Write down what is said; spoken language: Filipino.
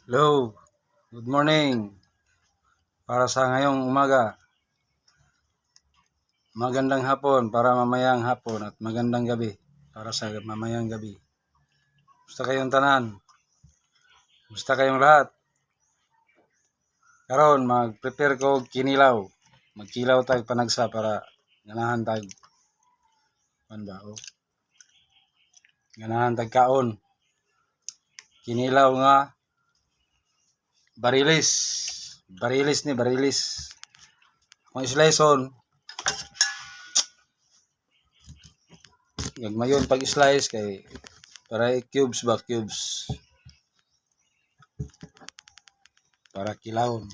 Hello, good morning. Para sa ngayong umaga, magandang hapon para mamayang hapon at magandang gabi para sa mamayang gabi. Gusto kayong tanan? Gusto kayong lahat? Karon mag-prepare ko og kinilaw. Magkilaw tag panagsa para ganahan tag ganahan tag kaon. Kinilaw nga barilis. Barilis. Kung sliceon, gagmayon pag slice kay para cubes para kilawon.